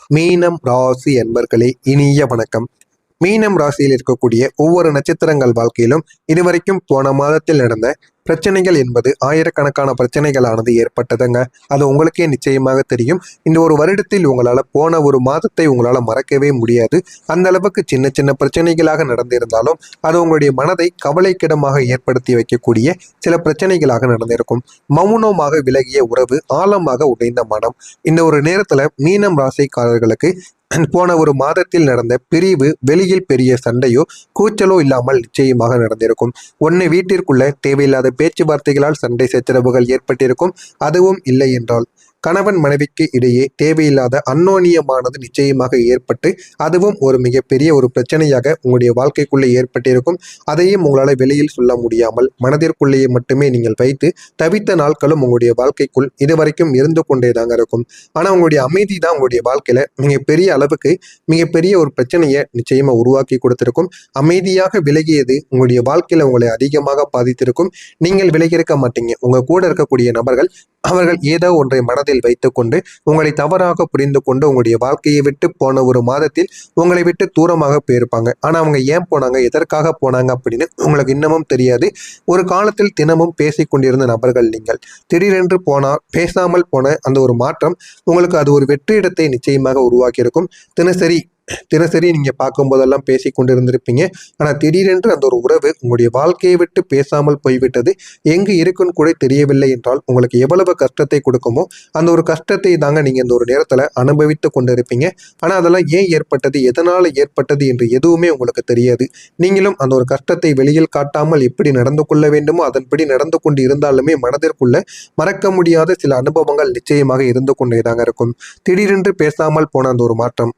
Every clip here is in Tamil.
மீனம் ராசி அன்பர்களே, இனிய வணக்கம். மீனம் ராசியில் இருக்கக்கூடிய ஒவ்வொரு நட்சத்திரங்கள் வாழ்க்கையிலும் இதுவரைக்கும் போன மாதத்தில் நடந்த பிரச்சனைகள் என்பது ஆயிரக்கணக்கான பிரச்சனைகளானது ஏற்பட்டதுங்க. அது உங்களுக்கே நிச்சயமாக தெரியும். இந்த ஒரு வருடத்தில் உங்களால் போன ஒரு மாதத்தை உங்களால் மறக்கவே முடியாது. அந்த அளவுக்கு சின்ன சின்ன பிரச்சனைகளாக நடந்திருந்தாலும் அது உங்களுடைய மனதை கவலைக்கிடமாக ஏற்படுத்தி வைக்கக்கூடிய சில பிரச்சனைகளாக நடந்திருக்கும். மௌனமாக விலகிய உறவு, ஆழமாக உடைந்த மனம். இந்த ஒரு நேரத்துல மீனம் ராசிக்காரர்களுக்கு போன ஒரு மாதத்தில் நடந்த பிரிவு, வெளியில் பெரிய சண்டையோ கூச்சலோ இல்லாமல் நிச்சயமாக நடந்திருக்கும். ஒன்னு வீட்டிற்குள்ள தேவையில்லாத பேச்சுவார்த்தைகளால் சண்டை சச்சரவுகள் ஏற்பட்டிருக்கும். அதுவும் இல்லை என்றால் கணவன் மனைவிக்கு இடையே தேவையில்லாத அந்யோன்யமானது நிச்சயமாக ஏற்பட்டு அதுவும் ஒரு மிகப்பெரிய ஒரு பிரச்சனையாக உங்களுடைய வாழ்க்கைக்குள்ளே ஏற்பட்டிருக்கும். அதையும் உங்களால் வெளியில் சொல்ல முடியாமல் மனதிற்குள்ளேயே மட்டுமே நீங்கள் வைத்து தவித்த நாட்களும் உங்களுடைய வாழ்க்கைக்குள் இதுவரைக்கும் இருந்து கொண்டே தாங்க இருக்கும். ஆனால் உங்களுடைய அமைதி தான் உங்களுடைய வாழ்க்கையில மிகப்பெரிய அளவுக்கு மிகப்பெரிய ஒரு பிரச்சனையை நிச்சயமா உருவாக்கி கொடுத்திருக்கும். அமைதியாக விலகியது உங்களுடைய வாழ்க்கையில உங்களை அதிகமாக பாதித்திருக்கும். நீங்கள் விலகி இருக்க மாட்டீங்க. உங்க கூட இருக்கக்கூடிய நபர்கள் அவர்கள் ஏதோ ஒன்றை மனதில் வைத்துக்கொண்டு உங்களை தவறாக புரிந்து கொண்டு உங்களுடைய வாழ்க்கையை விட்டு போன ஒரு மாதத்தில் உங்களை விட்டு தூரமாக போயிருப்பாங்க. ஆனா அவங்க ஏன் போனாங்க, எதற்காக போனாங்க அப்படின்னு உங்களுக்கு இன்னமும் தெரியாது. ஒரு காலத்தில் தினமும் பேசிக் கொண்டிருந்த நபர்கள் நீங்கள். திடீரென்று பேசாமல் போன அந்த ஒரு மாற்றம் உங்களுக்கு அது ஒரு வெற்றிடத்தை நிச்சயமாக உருவாக்கியிருக்கும். தினசரி நீங்க பார்க்கும் போதெல்லாம் பேசி கொண்டிருந்திருப்பீங்க. ஆனா திடீரென்று அந்த ஒரு உறவு உங்களுடைய வாழ்க்கையை விட்டு பேசாமல் போய்விட்டது. எங்கு இருக்குன்னு கூட தெரியவில்லை என்றால் உங்களுக்கு எவ்வளவு கஷ்டத்தை கொடுக்குமோ அந்த ஒரு கஷ்டத்தை தாங்க நீங்க இந்த ஒரு நேரத்துல அனுபவித்து கொண்டிருப்பீங்க. ஆனா அதெல்லாம் ஏன் ஏற்பட்டது, எதனால ஏற்பட்டது என்று எதுவுமே உங்களுக்கு தெரியாது. நீங்களும் அந்த ஒரு கஷ்டத்தை வெளியில் காட்டாமல் எப்படி நடந்து கொள்ள வேண்டுமோ அதன்படி நடந்து கொண்டு இருந்தாலுமே மனதிற்குள்ள மறக்க முடியாத சில அனுபவங்கள் நிச்சயமாக இருந்து கொண்டே தாங்க இருக்கும். திடீரென்று பேசாமல் போன அந்த ஒரு மாற்றம்,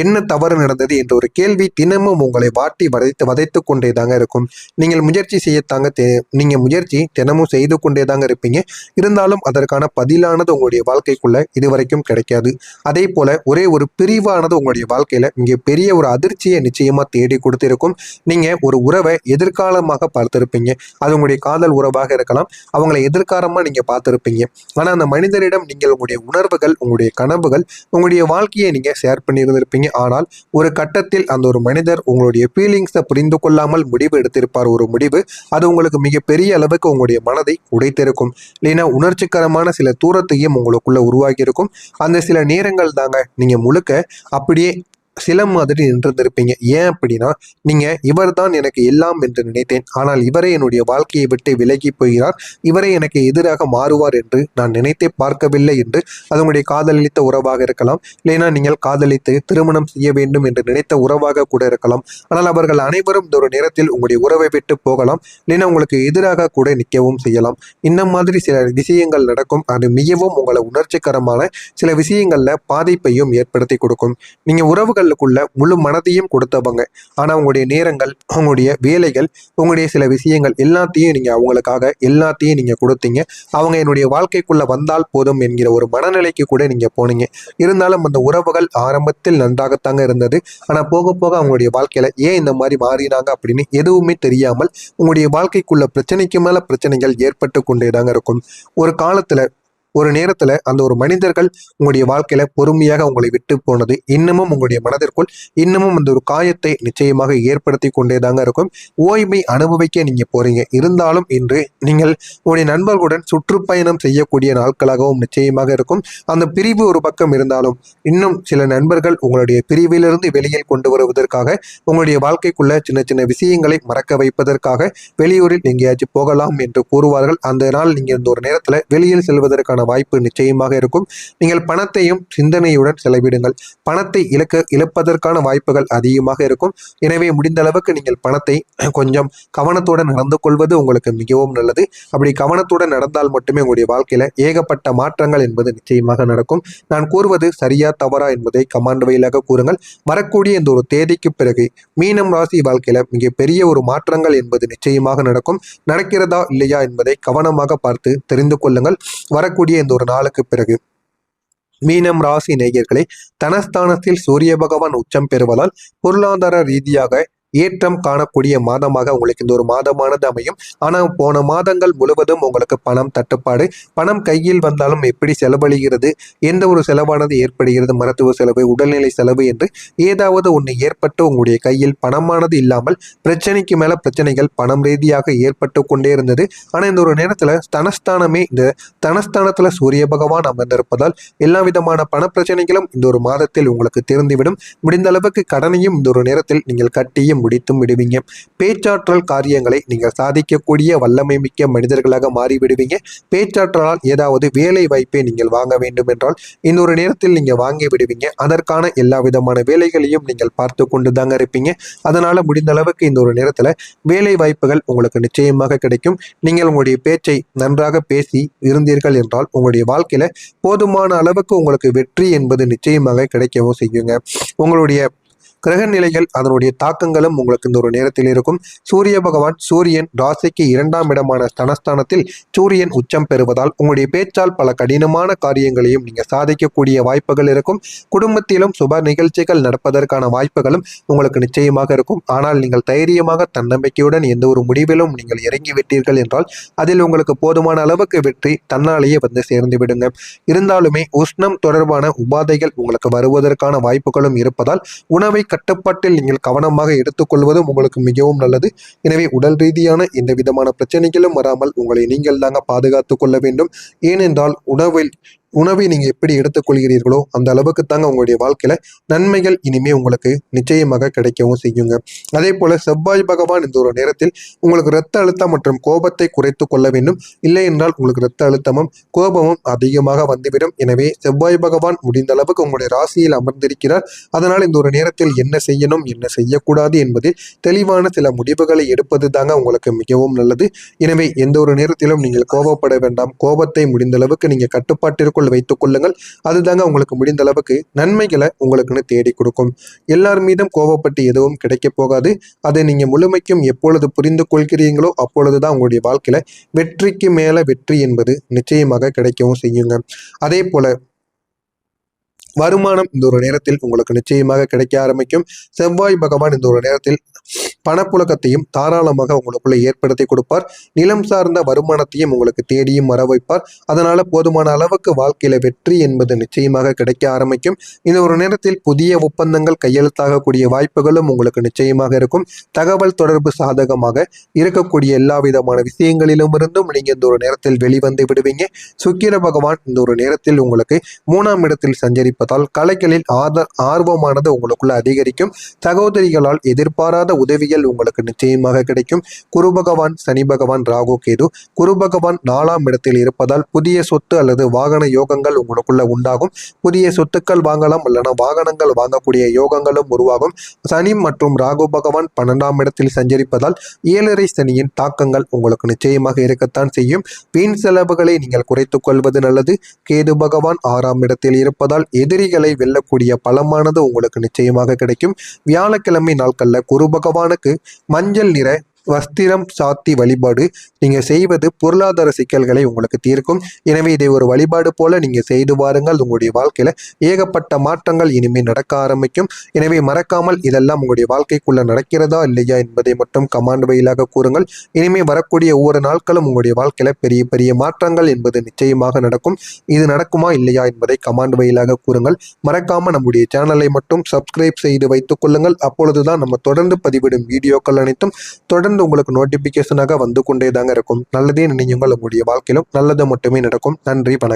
என்ன தவறு நடந்தது என்ற ஒரு கேள்வி தினமும் உங்களை வாட்டி வதைத்து கொண்டே தாங்க இருக்கும். நீங்கள் முயற்சி தினமும் செய்து கொண்டே தாங்க இருப்பீங்க. இருந்தாலும் அதற்கான பதிலானது உங்களுடைய வாழ்க்கைக்குள்ள இதுவரைக்கும் கிடைக்காது. அதே போல ஒரே ஒரு பிரிவானது உங்களுடைய வாழ்க்கையில மிக பெரிய ஒரு அதிர்ச்சியை நிச்சயமா தேடி கொடுத்திருக்கும். நீங்க ஒரு உறவை எதிர்காலமாக பார்த்திருப்பீங்க. அது உங்களுடைய காதல் உறவாக இருக்கலாம். அவங்களை எதிர்காலமா நீங்க பார்த்திருப்பீங்க. ஆனா அந்த மனிதரிடம் நீங்கள் உங்களுடைய உணர்வுகள், உங்களுடைய கனவுகள், உங்களுடைய வாழ்க்கையை நீங்க ஷேர் பண்ணியிருந்திருப்பீங்க. ஆனால் ஒரு கட்டத்தில் அந்த ஒரு மனிதர் உங்களுடைய ஃபீலிங்ஸை புரிந்து கொள்ளாமல் முடிவு எடுத்திருப்பார். ஒரு முடிவு அது உங்களுக்கு மிகப்பெரிய அளவுக்கு உங்களுடைய மனதை உடைத்திருக்கும். இல்லைன்னா உணர்ச்சிகரமான சில தூரத்தையும் உங்களுக்குள்ள உருவாகி இருக்கும். அந்த சில நேரங்கள் தாங்க நீங்க முழுக்க அப்படியே சில மாதிரி நின்றிருந்திருப்பீங்க. ஏன் அப்படின்னா, நீங்க இவர் தான் எனக்கு எல்லாம் என்று நினைத்தேன், ஆனால் இவரே என்னுடைய வாழ்க்கையை விட்டு விலகி போகிறார், இவரே எனக்கு எதிராக மாறுவார் என்று நான் நினைத்தே பார்க்கவில்லை என்று. அது உங்களுடைய காதலித்த உறவாக இருக்கலாம். இல்லைன்னா நீங்கள் காதலித்து திருமணம் செய்ய வேண்டும் என்று நினைத்த உறவாக கூட இருக்கலாம். ஆனால் அவர்கள் அனைவரும் இந்த ஒரு நேரத்தில் உங்களுடைய உறவை விட்டு போகலாம். இல்லைன்னா உங்களுக்கு எதிராக கூட நிற்கவும் செய்யலாம். இந்த மாதிரி சில விஷயங்கள் நடக்கும். அது மிகவும் உங்களை உணர்ச்சிகரமான சில விஷயங்கள்ல பாதிப்பையும் ஏற்படுத்தி கொடுக்கும். நீங்க உறவுகள் முழு மனதையும் கொடுத்தவங்க. ஆனா உங்களுடைய நேரங்கள், உங்களுடைய வேலைகள், உங்களுடைய சில விஷயங்கள் எல்லாத்தையும் நீங்க அவங்களுக்காக எல்லாத்தையும் நீங்க கொடுத்தீங்க. அவங்க என்னுடைய வாழ்க்கைக்குள்ள வந்தால் போதும் என்கிற ஒரு மனநிலைக்கு கூட நீங்க போனீங்க. இருந்தாலும் அந்த உறவுகள் ஆரம்பத்தில் நன்றாகத்தாங்க இருந்தது. ஆனா போக போக அவங்களுடைய வாழ்க்கையில ஏன் இந்த மாதிரி மாறினாங்க அப்படின்னு எதுவுமே தெரியாமல் உங்களுடைய வாழ்க்கைக்குள்ள பிரச்சனைக்கு மேல பிரச்சனைகள் ஏற்பட்டு கொண்டேதாங்க இருக்கும். ஒரு நேரத்துல அந்த ஒரு மனிதர்கள் உங்களுடைய வாழ்க்கையில பொறுமையாக உங்களை விட்டு போனது இன்னமும் உங்களுடைய மனதிற்குள் இன்னமும் அந்த ஒரு காயத்தை நிச்சயமாக ஏற்படுத்தி கொண்டேதாங்க இருக்கும். ஓய்வை அனுபவிக்க நீங்க போறீங்க. இருந்தாலும் இன்று நீங்கள் உங்களுடைய நண்பர்களுடன் சுற்றுப்பயணம் செய்யக்கூடிய நாட்களாகவும் நிச்சயமாக இருக்கும். அந்த பிரிவு ஒரு பக்கம் இருந்தாலும் இன்னும் சில நண்பர்கள் உங்களுடைய பிரிவிலிருந்து வெளியில் கொண்டு வருவதற்காக, உங்களுடைய வாழ்க்கைக்குள்ள சின்ன சின்ன விஷயங்களை மறக்க வைப்பதற்காக வெளியூரில் எங்கேயாச்சும் போகலாம் என்று கூறுவார்கள். அந்த நாள் நீங்க இந்த ஒரு நேரத்துல வெளியில் செல்வதற்கான வாய்ப்பு நிச்சயமாக இருக்கும். நீங்கள் பணத்தையும் சிந்தனையுடன் செலவிடுங்கள். பணத்தை இழப்பதற்கான வாய்ப்புகள் அதிகமாக இருக்கும். எனவே முடிந்த அளவுக்கு நீங்கள் பணத்தை கொஞ்சம் கவனத்துடன் நடந்து கொள்வது உங்களுக்கு மிகவும் நல்லது. அப்படி கவனத்துடன் நடந்தால் மட்டுமே உங்களுடைய வாழ்க்கையில ஏகப்பட்ட மாற்றங்கள் என்பது நிச்சயமாக நடக்கும். நான் கூறுவது சரியா தவறா என்பதை கமெண்ட் வழியாக கூறுங்கள். வரக்கூடிய இந்த ஒரு தேதிக்கு பிறகு மீனம் ராசி வாழ்க்கையில மிகப்பெரிய ஒரு மாற்றங்கள் என்பது நிச்சயமாக நடக்கும். நடக்கிறதா இல்லையா என்பதை கவனமாக பார்த்து தெரிந்து கொள்ளுங்கள். வரக்கூடிய இந்த ஒரு நாளுக்கு பிறகு மீனம் ராசி நேயர்களே, தனஸ்தானத்தில் சூரிய பகவான் உச்சம் பெறுவதால் பொருளாதார ரீதியாக ஏற்றம் காணக்கூடிய மாதமாக உங்களுக்கு இந்த ஒரு மாதமானது அமையும். ஆனால் போன மாதங்கள் முழுவதும் உங்களுக்கு பணம் தட்டுப்பாடு, பணம் கையில் வந்தாலும் எப்படி செலவழிகிறது, எந்த ஒரு செலவானது ஏற்படுகிறது, மருத்துவ செலவு, உடல்நிலை செலவு என்று ஏதாவது ஒன்று ஏற்பட்டு உங்களுடைய கையில் பணமானது இல்லாமல் பிரச்சனைக்கு மேல பிரச்சனைகள் பணம் ரீதியாக ஏற்பட்டு கொண்டே இருந்தது. ஆனால் இந்த ஒரு நேரத்தில் தனஸ்தானமே, இந்த தனஸ்தானத்துல சூரிய பகவான் அமர்ந்திருப்பதால் எல்லா விதமான பண பிரச்சனைகளும் இந்த ஒரு மாதத்தில் உங்களுக்கு தெரிந்துவிடும். முடிந்த அளவுக்கு கடனையும் இந்த ஒரு நேரத்தில் நீங்கள் கட்டியும் முடித்தும் விடுவீங்க. பேச்சாற்றல் காரியங்களை நீங்கள் சாதிக்கக்கூடிய வல்லமை மிக்க மனிதர்களாக மாறிவிடுவீங்க. பேச்சாற்றலால் ஏதாவது வேலை வாய்ப்பை நீங்கள் வாங்க வேண்டும் என்றால் இந்த ஒரு நேரத்தில் நீங்க வாங்கி விடுவீங்க. அதற்கான எல்லா விதமான வேலைகளையும் நீங்கள் பார்த்து கொண்டு தாங்க இருப்பீங்க. அதனால முடிந்த அளவுக்கு இந்த ஒரு நேரத்துல வேலை வாய்ப்புகள் உங்களுக்கு நிச்சயமாக கிடைக்கும். நீங்கள் உங்களுடைய பேச்சை நன்றாக பேசி இருந்தீர்கள் என்றால் உங்களுடைய வாழ்க்கையில போதுமான அளவுக்கு உங்களுக்கு வெற்றி என்பது நிச்சயமாக கிடைக்கவும் செய்யுங்க. உங்களுடைய கிரக நிலைகள் அதனுடைய தாக்கங்களும் உங்களுக்கு இந்த ஒரு நேரத்தில் இருக்கும். சூரிய பகவான் சூரியன் ராசிக்கு 2ஆம் இடமான தனஸ்தானத்தில் சூரியன் உச்சம் பெறுவதால் உங்களுடைய பேச்சால் பல கடினமான காரியங்களையும் நீங்க சாதிக்கக்கூடிய வாய்ப்புகள் இருக்கும். குடும்பத்திலும் சுப நிகழ்ச்சிகள் நடப்பதற்கான வாய்ப்புகளும் உங்களுக்கு நிச்சயமாக இருக்கும். ஆனால் நீங்கள் தைரியமாக தன்னம்பிக்கையுடன் எந்த ஒரு முடிவிலும் நீங்கள் இறங்கி விட்டீர்கள் என்றால் அதில் உங்களுக்கு போதுமான அளவுக்கு வெற்றி தன்னாலேயே வந்து சேர்ந்து விடுங்க. இருந்தாலுமே உஷ்ணம் தொடர்பான உபாதைகள் உங்களுக்கு வருவதற்கான வாய்ப்புகளும் இருப்பதால் உணவை கட்டுப்பாட்டில் நீங்கள் கவனமாக எடுத்துக்கொள்வதும் உங்களுக்கு மிகவும் நல்லது. எனவே உடல் ரீதியான எந்த விதமான பிரச்சனைகளும் வராமல் உங்களை நீங்கள் தாங்க பாதுகாத்து கொள்ள வேண்டும். ஏனென்றால் உணவை நீங்க எப்படி எடுத்துக்கொள்கிறீர்களோ அந்த அளவுக்கு தாங்க உங்களுடைய வாழ்க்கையில நன்மைகள் இனிமே உங்களுக்கு நிச்சயமாக கிடைக்கவும் செய்யுங்க. அதே போல செவ்வாய் பகவான் இந்த ஒரு நேரத்தில் உங்களுக்கு இரத்த அழுத்தம் மற்றும் கோபத்தை குறைத்து கொள்ள வேண்டும். இல்லை என்றால் உங்களுக்கு இரத்த அழுத்தமும் கோபமும் அதிகமாக வந்துவிடும். எனவே செவ்வாய் பகவான் முடிந்த அளவுக்கு உங்களுடைய ராசியில் அமர்ந்திருக்கிறார். அதனால் இந்த ஒரு நேரத்தில் என்ன செய்யணும் என்ன செய்யக்கூடாது என்பதில் தெளிவான சில முடிவுகளை எடுப்பது தாங்க உங்களுக்கு மிகவும் நல்லது. எனவே எந்த ஒரு நேரத்திலும் நீங்கள் கோபப்பட வேண்டாம். கோபத்தை முடிந்த அளவுக்கு நீங்க கட்டுப்பாட்டிற்குள் வைத்துக் கொள்ளுங்கள். அதுதாங்க உங்களுக்கு முடிந்த அளவுக்கு நன்மைகளை உங்களுக்குன்னு தேடி கொடுக்கும். எல்லார் மீதும் கோபப்பட்டு எதுவும் கிடைக்க போகாது. அதை நீங்க முழுமைக்கும் எப்பொழுது புரிந்து கொள்கிறீங்களோ அப்பொழுதுதான் உங்களுடைய வாழ்க்கையில வெற்றிக்கு மேல வெற்றி என்பது நிச்சயமாக கிடைக்கவும் செய்யுங்க. அதே போல வருமானம் இந்த ஒரு நேரத்தில் உங்களுக்கு நிச்சயமாக கிடைக்க ஆரம்பிக்கும். செவ்வாய் பகவான் இந்த ஒரு நேரத்தில் பணப்புழக்கத்தையும் தாராளமாக உங்களுக்குள்ள ஏற்படுத்தி கொடுப்பார். நிலம் சார்ந்த வருமானத்தையும் உங்களுக்கு தேடியும் வர வைப்பார். அதனால போதுமான அளவுக்கு வாழ்க்கையில வெற்றி என்பது நிச்சயமாக கிடைக்க ஆரம்பிக்கும். இந்த ஒரு நேரத்தில் புதிய ஒப்பந்தங்கள் கையெழுத்தாகக்கூடிய வாய்ப்புகளும் உங்களுக்கு நிச்சயமாக இருக்கும். தகவல் தொடர்பு சாதகமாக இருக்கக்கூடிய எல்லா விதமான விஷயங்களிலும் இருந்தும் நீங்க இந்த ஒரு நேரத்தில் வெளிவந்து விடுவீங்க. சுக்கிர பகவான் இந்த ஒரு நேரத்தில் உங்களுக்கு 3ஆம் இடத்தில் சஞ்சரிப்பதால் கலைகளில் ஆர்வமானது உங்களுக்குள்ள அதிகரிக்கும். சகோதரிகளால் எதிர்பாராத உதவிகள் உங்களுக்கு நிச்சயமாக கிடைக்கும். குரு பகவான் சனி பகவான் ராகு கேது குரு பகவான் 4ஆம் இடத்தில் இருப்பதால் புதிய சொத்து அல்லது வாகன யோகங்கள் உங்களுக்குள்ள உண்டாகும். புதிய சொத்துக்கள் வாங்கலாம் அல்லனா வாகனங்கள் வாங்கக்கூடிய யோகங்களும் உருவாகும். சனி மற்றும் ராகு பகவான் 12ஆம் இடத்தில் சஞ்சரிப்பதால் 7.5 சனியின் தாக்கங்கள் உங்களுக்கு நிச்சயமாக இருக்கத்தான் செய்யும். வீண் செலவுகளை நீங்கள் குறைத்துக் கொள்வது நல்லது. கேது பகவான் 6ஆம் இடத்தில் இருப்பதால் எதிரிகளை வெல்லக்கூடிய பலமானது உங்களுக்கு நிச்சயமாக கிடைக்கும். வியாழக்கிழமை நாட்கள்ல குரு பகவானுக்கு மஞ்சள் நிற வஸ்திரம் சாத்தி வழிபாடு நீங்க செய்வது பொருளாதார சிக்கல்களை உங்களுக்கு தீர்க்கும். எனவே இதை ஒரு வழிபாடு போல நீங்க செய்து வாருங்கள். உங்களுடைய வாழ்க்கையில ஏகப்பட்ட மாற்றங்கள் இனிமேல் நடக்க ஆரம்பிக்கும். எனவே மறக்காமல் இதெல்லாம் உங்களுடைய வாழ்க்கைக்குள்ள நடக்கிறதா இல்லையா என்பதை மட்டும் கமாண்ட் வழியாக கூறுங்கள். இனிமேல் வரக்கூடிய ஒவ்வொரு நாட்களும் உங்களுடைய வாழ்க்கையில பெரிய பெரிய மாற்றங்கள் என்பது நிச்சயமாக நடக்கும். இது நடக்குமா இல்லையா என்பதை கமாண்ட் வழியாக கூறுங்கள். மறக்காம நம்முடைய சேனலை மட்டும் சப்ஸ்கிரைப் செய்து வைத்துக் கொள்ளுங்கள். அப்பொழுதுதான் நம்ம தொடர்ந்து பதிவிடும் வீடியோக்கள் அனைத்தும் தொடர்ந்து உங்களுக்கு நோட்டிபிகேஷனாக வந்து கொண்டே தாங்க இருக்கும். நல்லதே நினையுங்கள். உங்களுடைய வாழ்க்கையிலும் நல்லது மட்டுமே நடக்கும். நன்றி, வணக்கம்.